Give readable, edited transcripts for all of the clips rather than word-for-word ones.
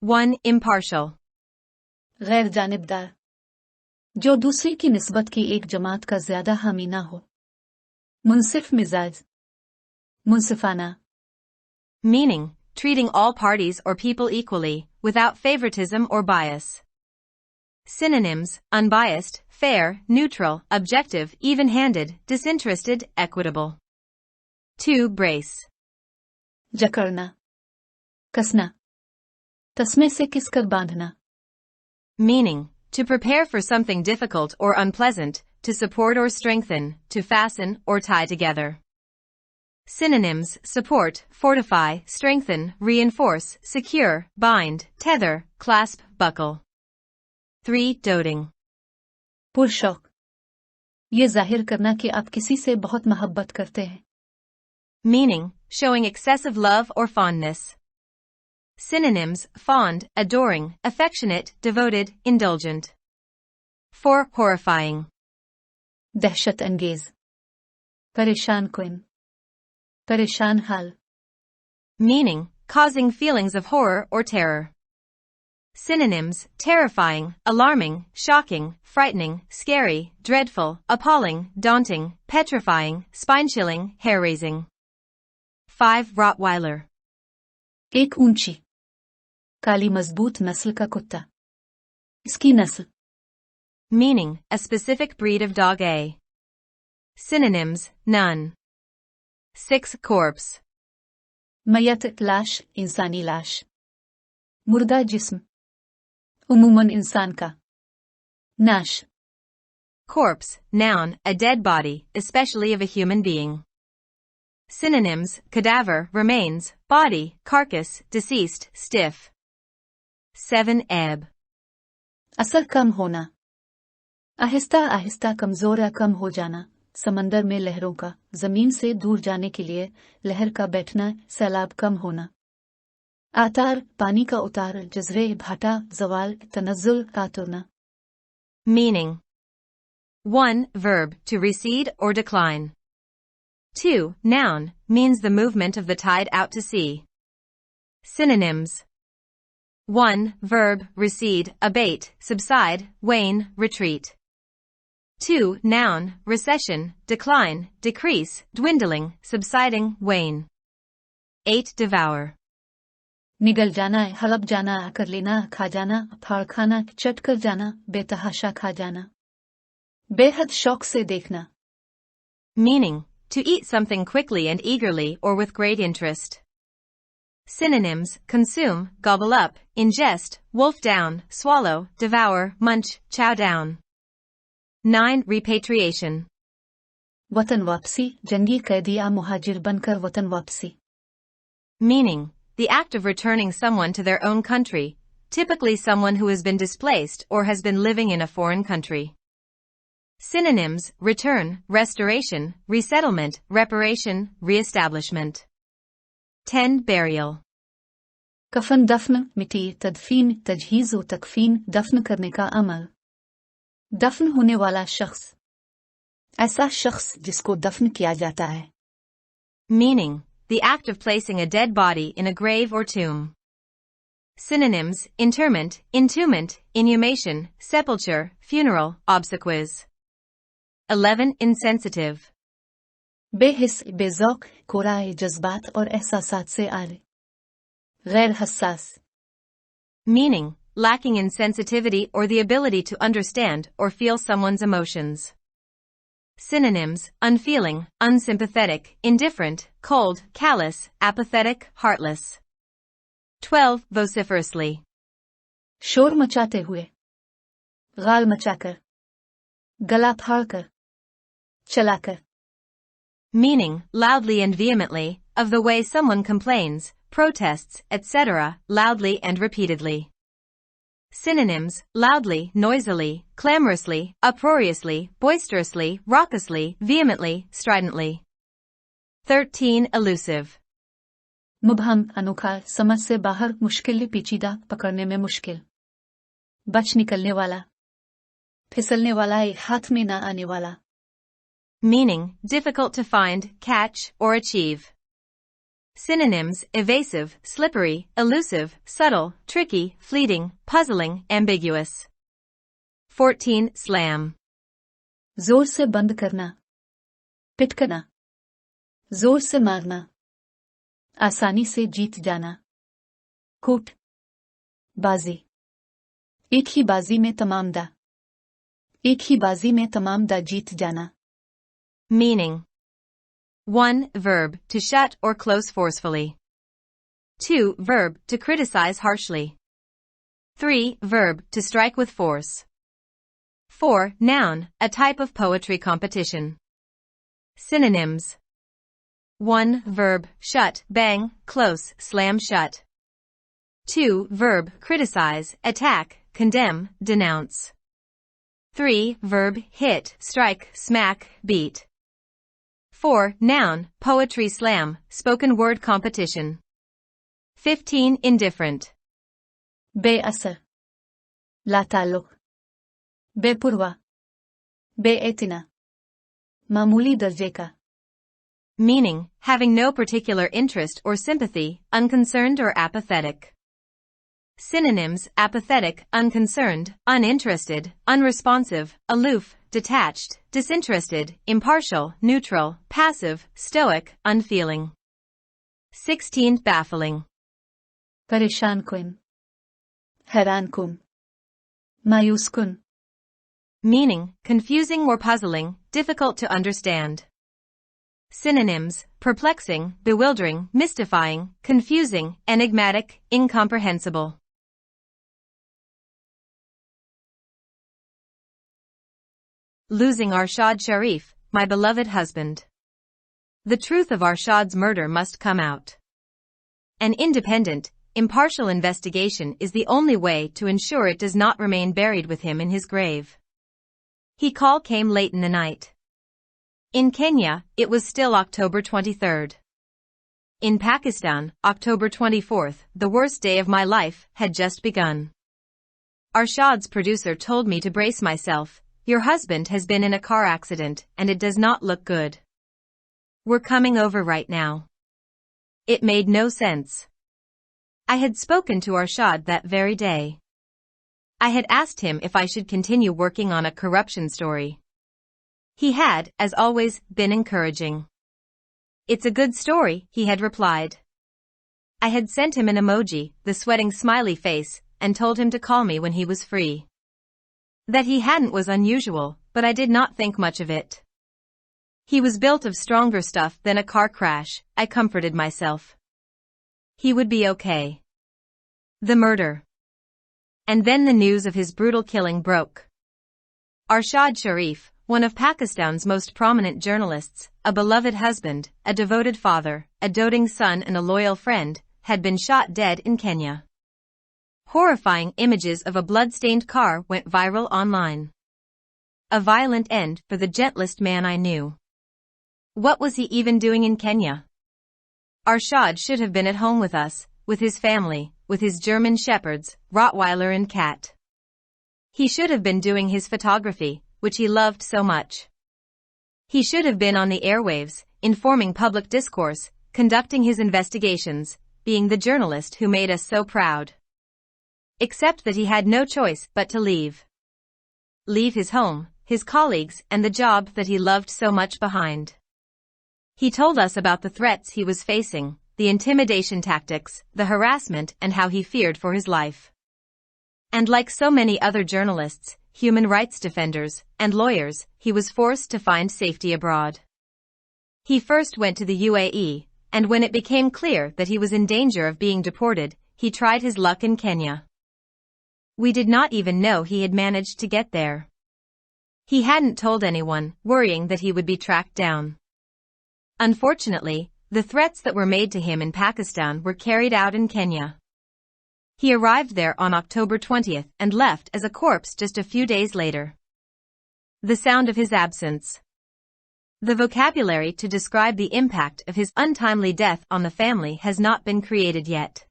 1. Impartial. गैर जानिबदार, जो दूसरे की निस्बत की एक जमात का ज्यादा हामी ना हो। मुंसिफ मिजाज, मुंसिफाना। Meaning, treating all parties or people equally, without favoritism or bias. Synonyms: unbiased, fair, neutral, objective, even-handed, disinterested, equitable. 2. Brace. जकड़ना, कसना, तस्मे से किसकर बांधना। Meaning, to prepare for something difficult or unpleasant, to support or strengthen, to fasten or tie together. Synonyms: support, fortify, strengthen, reinforce, secure, bind, tether, clasp, buckle. 3. Doting. पुरशौक, ये जाहिर करना कि आप किसी से बहुत मोहब्बत करते हैं। Meaning, showing excessive love or fondness. Synonyms: fond, adoring, affectionate, devoted, indulgent. 4. Horrifying. दहशत अंगेज, परेशान कुन, परेशान हाल। Meaning, causing feelings of horror or terror. Synonyms: terrifying, alarming, shocking, frightening, scary, dreadful, appalling, daunting, petrifying, spine-chilling, hair-raising. 5. Rottweiler. एक ऊंची, काली मजबूत नस्ल का कुत्ता। इसकी नस्ल। Meaning, a specific breed of dog. A. Synonyms: none. 6. Corpse. मयत लाश, इंसानी लाश। मुर्दा जिस्म, उमूमन इंसान का। नाश। Corpse, noun, a dead body, especially of a human being. Synonyms: cadaver, remains, body, carcass, deceased, stiff. 7. Ebb. असर कम होना, आहिस्ता आहिस्ता कमजोर या कम हो जाना, समंदर में लहरों का, जमीन से दूर जाने के लिए लहर का बैठना, सैलाब कम होना। आतार, पानी का उतार, जज़रे, भाटा, जवाल, तनज़्ज़ुल, आतुरना। Meaning: 1. Verb, to recede or decline. 2. Noun, means the movement of the tide out to sea. Synonyms: 1. Verb, recede, abate, subside, wane, retreat. 2. Noun, recession, decline, decrease, dwindling, subsiding, wane. 8. Devour. निगल जाना, हड़प जाना, कर लेना, खा जाना, फाड़ खाना, चट कर जाना, बेतहाशा खा जाना। बेहद शौक से देखना। Meaning, to eat something quickly and eagerly or with great interest. Synonyms: consume, gobble up, ingest, wolf down, swallow, devour, munch, chow down. 9. Repatriation. वतन वापसी, जंगी कैदी या मुहाजिर बनकर वतन वापसी। Meaning, the act of returning someone to their own country, typically someone who has been displaced or has been living in a foreign country. Synonyms: return, restoration, resettlement, reparation, reestablishment. 10. Burial. कफन दफन, मिट्टी, तदफीन, तजहीज व तकफीन, दफन करने का अमल। दफन होने वाला शख्स, ऐसा शख्स जिसको दफन किया जाता है। Meaning, the act of placing a dead body in a grave or tomb. Synonyms: interment, entombment, inhumation, sepulture, funeral, obsequies. 11. Insensitive. बेहिस, बेज़ौक, कोराए जज्बात और एहसासात से आरे। गैर हसास। Meaning, lacking in sensitivity or the ability to understand or feel someone's emotions. Synonyms: unfeeling, unsympathetic, indifferent, cold, callous, apathetic, heartless. 12. Vociferously. शोर मचाते हुए, गाल मचाकर, गला फाड़कर, चलाकर। Meaning, loudly and vehemently, of the way someone complains, protests, etc., loudly and repeatedly. Synonyms: loudly, noisily, clamorously, uproariously, boisterously, raucously, vehemently, stridently. 13. Elusive. मुबहम, अनोखा, समझ से बाहर, मुश्किल, पेचीदा, पकड़ने में मुश्किल। बच निकलने वाला, फिसलने वाला, हाथ में ना आने वाला। Meaning, difficult to find, catch, or achieve. Synonyms: evasive, slippery, elusive, subtle, tricky, fleeting, puzzling, ambiguous. 14. Slam. जोर से बंद करना, पिटकना, जोर से मारना, आसानी से जीत जाना, कूट, बाजी, एक ही बाजी में तमाम दा, एक ही बाजी में तमाम दा जीत जाना. Meaning. 1. Verb, to shut or close forcefully. 2. Verb, to criticize harshly. 3. Verb, to strike with force. 4. Noun, a type of poetry competition. Synonyms. 1. Verb, shut, bang, close, slam shut. 2. Verb, criticize, attack, condemn, denounce. 3. Verb, hit, strike, smack, beat. 4. Noun, poetry slam, spoken word competition. 15. Indifferent. बेअसर, लाताल्लुक, बेपुरवा, बेएतना, मामूली दर्जे का. Meaning, having no particular interest or sympathy, unconcerned or apathetic. Synonyms: apathetic, unconcerned, uninterested, unresponsive, aloof, detached, disinterested, impartial, neutral, passive, stoic, unfeeling. 16. Baffling. परेशान कुन, हैरान कुन, मायूस कुन. Meaning, confusing or puzzling, difficult to understand. Synonyms: perplexing, bewildering, mystifying, confusing, enigmatic, incomprehensible. Losing Arshad Sharif, my beloved husband. The truth of Arshad's murder must come out. An independent, impartial investigation is the only way to ensure it does not remain buried with him in his grave. His call came late in the night. In Kenya, it was still October 23rd. In Pakistan, October 24th, the worst day of my life, had just begun. Arshad's producer told me to brace myself. Your husband has been in a car accident, and it does not look good. We're coming over right now. It made no sense. I had spoken to Arshad that very day. I had asked him if I should continue working on a corruption story. He had, as always, been encouraging. It's a good story, he had replied. I had sent him an emoji, the sweating smiley face, and told him to call me when he was free. That he hadn't was unusual, but I did not think much of it. He was built of stronger stuff than a car crash, I comforted myself. He would be okay. The murder. And then the news of his brutal killing broke. Arshad Sharif, one of Pakistan's most prominent journalists, a beloved husband, a devoted father, a doting son and a loyal friend, had been shot dead in Kenya. Horrifying images of a blood-stained car went viral online. A violent end for the gentlest man I knew. What was he even doing in Kenya? Arshad should have been at home with us, with his family, with his German shepherds, Rottweiler and cat. He should have been doing his photography, which he loved so much. He should have been on the airwaves, informing public discourse, conducting his investigations, being the journalist who made us so proud. Except that he had no choice but to leave. Leave his home, his colleagues, and the job that he loved so much behind. He told us about the threats he was facing, the intimidation tactics, the harassment, and how he feared for his life. And like so many other journalists, human rights defenders, and lawyers, he was forced to find safety abroad. He first went to the UAE, and when it became clear that he was in danger of being deported, he tried his luck in Kenya. We did not even know he had managed to get there. He hadn't told anyone, worrying that he would be tracked down. Unfortunately, the threats that were made to him in Pakistan were carried out in Kenya. He arrived there on October 20th and left as a corpse just a few days later. The sound of his absence. The vocabulary to describe the impact of his untimely death on the family has not been created yet.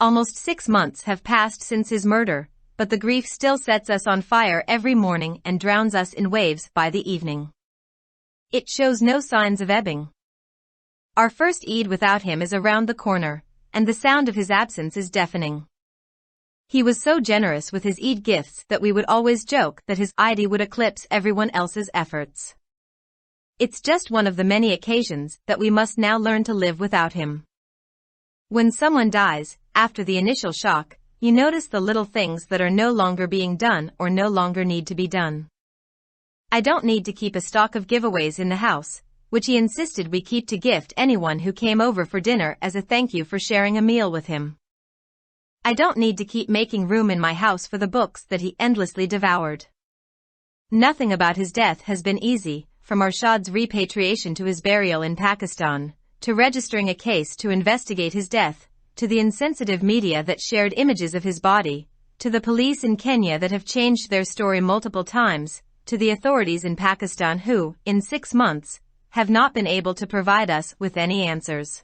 Almost 6 months have passed since his murder, but the grief still sets us on fire every morning and drowns us in waves by the evening. It shows no signs of ebbing. Our first Eid without him is around the corner, and the sound of his absence is deafening. He was so generous with his Eid gifts that we would always joke that his Eid would eclipse everyone else's efforts. It's just one of the many occasions that we must now learn to live without him. When someone dies, after the initial shock, you notice the little things that are no longer being done or no longer need to be done. I don't need to keep a stock of giveaways in the house, which he insisted we keep to gift anyone who came over for dinner as a thank you for sharing a meal with him. I don't need to keep making room in my house for the books that he endlessly devoured. Nothing about his death has been easy, from Arshad's repatriation to his burial in Pakistan, to registering a case to investigate his death, to the insensitive media that shared images of his body, to the police in Kenya that have changed their story multiple times, to the authorities in Pakistan who, in 6 months, have not been able to provide us with any answers.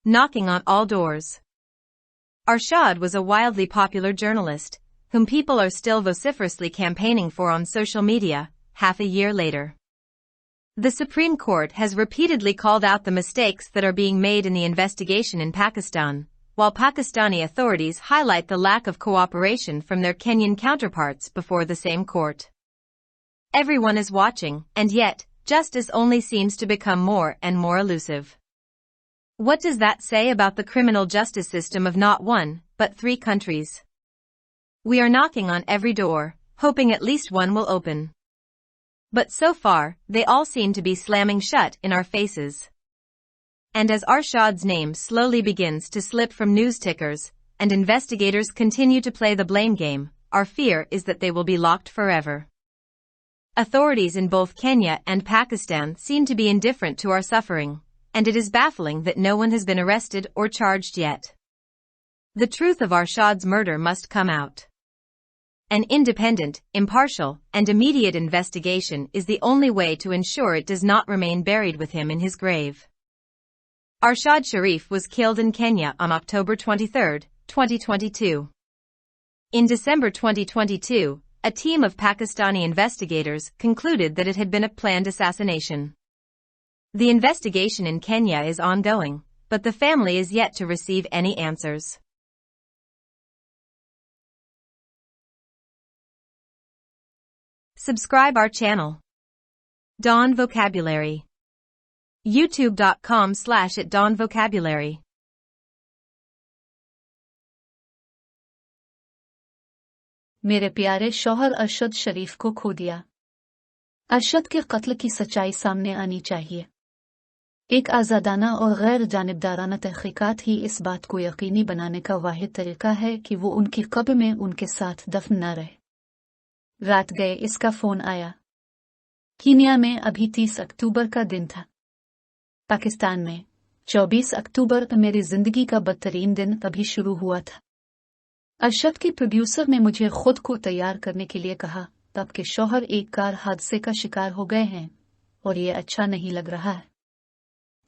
Knocking on all doors. Arshad was a wildly popular journalist, whom people are still vociferously campaigning for on social media, half a year later. The Supreme Court has repeatedly called out the mistakes that are being made in the investigation in Pakistan, while Pakistani authorities highlight the lack of cooperation from their Kenyan counterparts before the same court. Everyone is watching, and yet, justice only seems to become more and more elusive. What does that say about the criminal justice system of not one, but 3 countries? We are knocking on every door, hoping at least one will open. But so far, they all seem to be slamming shut in our faces. And as Arshad's name slowly begins to slip from news tickers, and investigators continue to play the blame game, our fear is that they will be locked forever. Authorities in both Kenya and Pakistan seem to be indifferent to our suffering, and it is baffling that no one has been arrested or charged yet. The truth of Arshad's murder must come out. An independent, impartial, and immediate investigation is the only way to ensure it does not remain buried with him in his grave. Arshad Sharif was killed in Kenya on October 23, 2022. In December 2022, a team of Pakistani investigators concluded that it had been a planned assassination. The investigation in Kenya is ongoing, but the family is yet to receive any answers. Subscribe our channel. Dawn Vocabulary. youtube.com/@dawnvocabulary. मेरे प्यारे शौहर अरशद शरीफ को खो दिया। अरशद के कत्ल की सच्चाई सामने आनी चाहिए। एक आज़ादाना और गैर जानिबदाराना तहकीकात ही इस बात को यकीनी बनाने का वाहिद तरीका है कि वो उनकी कब्र में उनके साथ दफन न रहे। रात गए इसका फोन आया। कीनिया में अभी 30 अक्टूबर का दिन था। पाकिस्तान में 24 अक्टूबर मेरी जिंदगी का बदतरीन दिन तभी शुरू हुआ था। अरशद के प्रोड्यूसर ने मुझे खुद को तैयार करने के लिए कहा, तब के शौहर एक कार हादसे का शिकार हो गए हैं और ये अच्छा नहीं लग रहा है।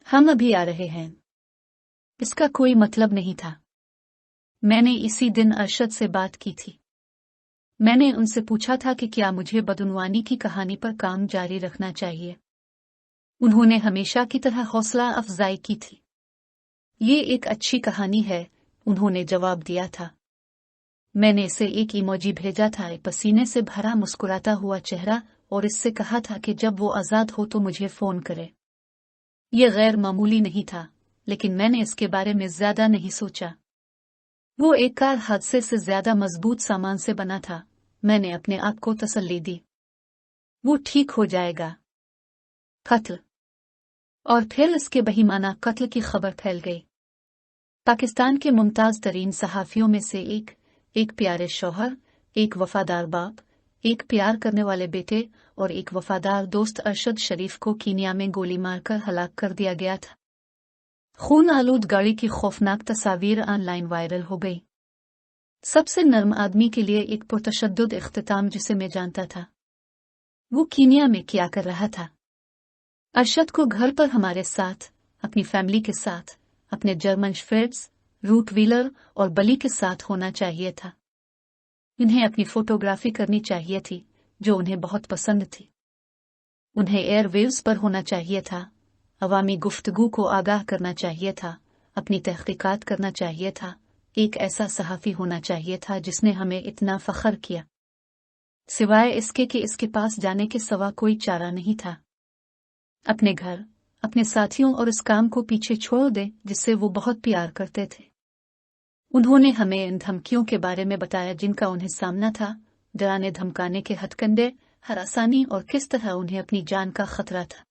हम अभी आ रहे हैं। इसका कोई मतलब नहीं था। मैंने इसी दिन अरशद से बात की थी। मैंने उनसे पूछा था कि क्या मुझे बदउनवानी की कहानी पर काम जारी रखना चाहिए। उन्होंने हमेशा की तरह हौसला अफजाई की थी। ये एक अच्छी कहानी है, उन्होंने जवाब दिया था। मैंने इसे एक इमोजी भेजा था, पसीने से भरा मुस्कुराता हुआ चेहरा, और इससे कहा था कि जब वो आज़ाद हो तो मुझे फ़ोन करे। ये गैर मामूली नहीं था, लेकिन मैंने इसके बारे में ज़्यादा नहीं सोचा। वो एक कार हादसे से ज़्यादा मजबूत सामान से बना था। मैंने अपने आप को तसल्ली दी, वो ठीक हो जाएगा। कत्ल। और फिर इसके बेईमाना कत्ल की खबर फैल गई। पाकिस्तान के मुमताज़ तरीन सहाफ़ियों में से एक प्यारे शौहर, एक वफादार बाप, एक प्यार करने वाले बेटे और एक वफादार दोस्त अरशद शरीफ को कीनिया में गोली मारकर हलाक कर दिया गया था। खून आलूद गाड़ी की खौफनाक तस्वीर ऑनलाइन वायरल हो गई। सबसे नर्म आदमी के लिए एक पुरतशद्दुद इख्तिताम जिसे मैं जानता था। वो कीनिया में क्या कर रहा था? अरशद को घर पर हमारे साथ, अपनी फैमिली के साथ, अपने जर्मन शेफर्ड्स, रूट व्हीलर और बली के साथ होना चाहिए था। उन्हें अपनी फोटोग्राफी करनी चाहिए थी, जो उन्हें बहुत पसंद थी। उन्हें एयरवेव्स पर होना चाहिए था, अवामी गुफ्तगू को आगाह करना चाहिए था, अपनी तहकीकात करना चाहिए था, एक ऐसा सहाफ़ी होना चाहिए था जिसने हमें इतना फ़ख्र किया, सिवाय इसके कि इसके पास जाने के सिवा कोई चारा नहीं था। अपने घर, अपने साथियों और इस काम को पीछे छोड़ दे जिससे वो बहुत प्यार करते थे। उन्होंने हमें इन धमकियों के बारे में बताया जिनका उन्हें सामना था, डराने धमकाने के हथकंडे, हरासानी और किस तरह उन्हें अपनी जान का खतरा था।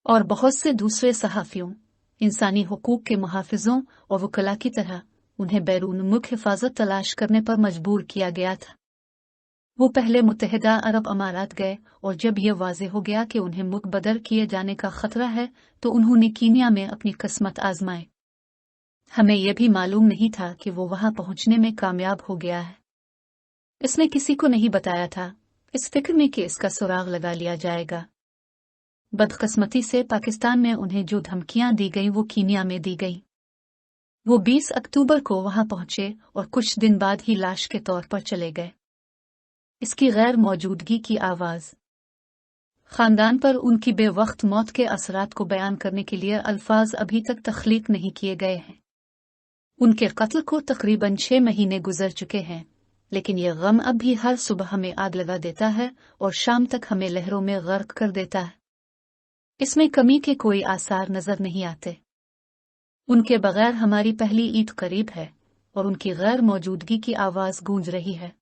और बहुत से दूसरे सहाफ़ियों, इंसानी हुकूक के मुहाफ़िज़ों और वकला की तरह उन्हें बैरून मुल्क हिफाजत तलाश करने पर मजबूर किया गया था। वो पहले मुत्तहिदा अरब अमारात गए और जब यह वाज़ेह हो गया कि उन्हें मुल्क बदर किए जाने का खतरा है तो उन्होंने कीनिया में अपनी किस्मत आजमाई। हमें यह भी मालूम नहीं था कि वो वहां पहुंचने में कामयाब हो गया है। इसने किसी को नहीं बताया था, इस फिक्र में कि इसका सुराग लगा लिया जाएगा। बदकिस्मती से पाकिस्तान में उन्हें जो धमकियां दी गईं वो कीनिया में दी गईं। वो 20 अक्टूबर को वहां पहुंचे और कुछ दिन बाद ही लाश के तौर पर चले गए। इसकी गैर मौजूदगी की आवाज़ खानदान पर उनकी बेवक्त मौत के असरात को बयान करने के लिए अल्फाज अभी तक तख्लीक नहीं किए गए हैं। उनके कत्ल को तकरीबन 6 महीने गुजर चुके हैं, लेकिन यह गम अब भी हर सुबह हमें आग लगा देता है और शाम तक हमें लहरों में गर्क कर देता है। इसमें कमी के कोई आसार नजर नहीं आते। उनके बगैर हमारी पहली ईद करीब है और उनकी गैर मौजूदगी की आवाज़ गूंज रही है।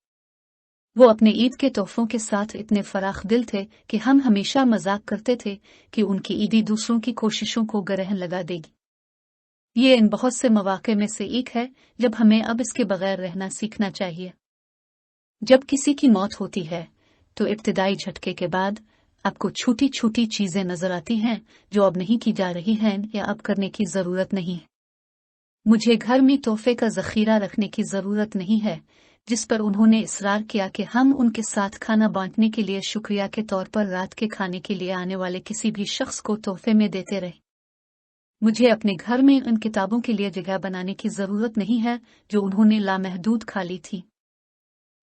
वो अपने ईद के तोहफों के साथ इतने फराख दिल थे कि हम हमेशा मजाक करते थे कि उनकी ईदी दूसरों की कोशिशों को ग्रहण लगा देगी। ये इन बहुत से मौक़े में से एक है जब हमें अब इसके बगैर रहना सीखना चाहिए। जब किसी की मौत होती है तो इब्तिदाई झटके के बाद आपको छोटी छोटी चीजें नजर आती हैं जो अब नहीं की जा रही हैं या अब करने की जरूरत नहीं है। मुझे घर में तोहफे का जखीरा रखने की जरूरत नहीं है जिस पर उन्होंने इसरार किया कि हम उनके साथ खाना बांटने के लिए शुक्रिया के तौर पर रात के खाने के लिए आने वाले किसी भी शख्स को तोहफे में देते रहे। मुझे अपने घर में उन किताबों के लिए जगह बनाने की जरूरत नहीं है जो उन्होंने लामहदूद खा ली थी।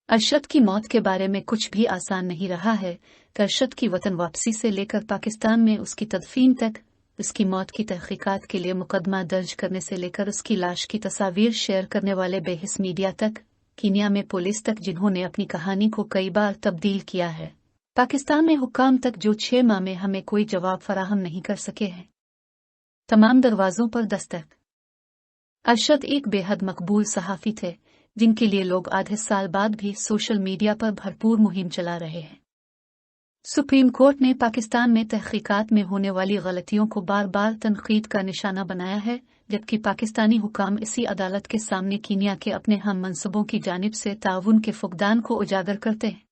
अरशद की मौत के बारे में कुछ भी आसान नहीं रहा है कि अरशद की वतन वापसी से लेकर पाकिस्तान में उसकी तदफीन तक, उसकी मौत की तहकीकात के लिए मुकदमा दर्ज करने से लेकर उसकी लाश की तस्वीर शेयर करने वाले बेहिस मीडिया तक, कीनिया में पुलिस तक जिन्होंने अपनी कहानी को कई बार तब्दील किया है, पाकिस्तान में हुक्काम तक जो 6 माह में हमें कोई जवाब फराहम नहीं कर सके हैं। तमाम दरवाजों पर दस्तक। अरशद एक बेहद मकबूल सहाफ़ी थे जिनके लिए लोग आधे साल बाद भी सोशल मीडिया पर भरपूर मुहिम चला रहे हैं। सुप्रीम कोर्ट ने पाकिस्तान में तहकीकात में होने वाली गलतियों को बार बार तनकीद का निशाना बनाया है, जबकि पाकिस्तानी हुकाम इसी अदालत के सामने कीनिया के अपने हम मनसूबों की जानिब से ताउन के फुकदान को उजागर करते हैं।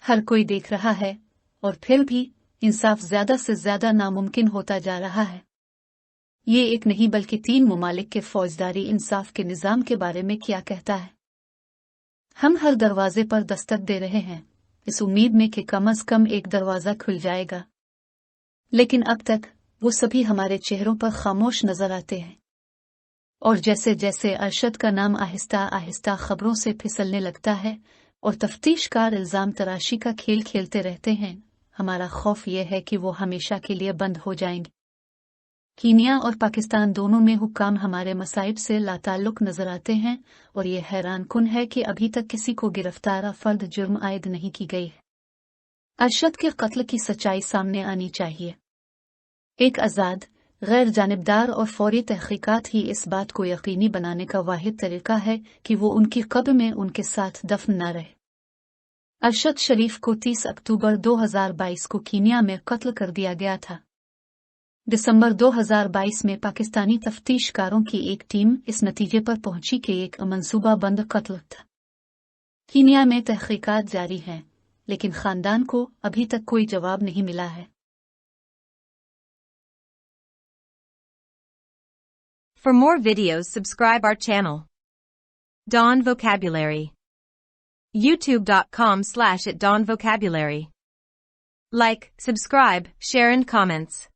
हर कोई देख रहा है और फिर भी इंसाफ ज्यादा से ज्यादा नामुमकिन होता जा रहा है। ये एक नहीं बल्कि 3 ममालिक के फौजदारी इंसाफ के निज़ाम के बारे में क्या कहता है। हम हर दरवाजे पर दस्तक दे रहे हैं इस उम्मीद में कि कम अज कम एक दरवाजा खुल जाएगा, लेकिन अब तक वो सभी हमारे चेहरों पर खामोश नजर आते हैं। और जैसे जैसे अरशद का नाम आहिस्ता आहिस्ता खबरों से फिसलने लगता है और तफ्तीशकार इल्जाम तराशी का खेल खेलते रहते हैं, हमारा खौफ यह है कि वो हमेशा के लिए बंद हो जाएंगे। कीनिया और पाकिस्तान दोनों में हुक्काम हमारे मसाइब से लाताल्लुक नजर आते हैं और ये हैरान कुन है कि अभी तक किसी को गिरफ्तार फर्द जुर्म आयद नहीं की गई है। अरशद के कत्ल की सच्चाई सामने आनी चाहिए। एक आज़ाद, गैर जानिबदार और फौरी तहकीकात ही इस बात को यकीनी बनाने का वाहिद तरीका है कि वो उनकी कब्र में उनके साथ दफन न रहे। अरशद शरीफ को 30 अक्टूबर 2022 को कीनिया में कत्ल कर दिया गया था। दिसंबर 2022 में पाकिस्तानी तफ्तीशकारों की एक टीम इस नतीजे पर पहुंची कि एक मंसूबा बंद कत्ल था। कीनिया में तहकीकात जारी हैं, लेकिन खानदान को अभी तक कोई जवाब नहीं मिला है। For more videos, subscribe our channel. Dawn Vocabulary. YouTube.com/@dawnvocabulary. Like, subscribe, share and comments.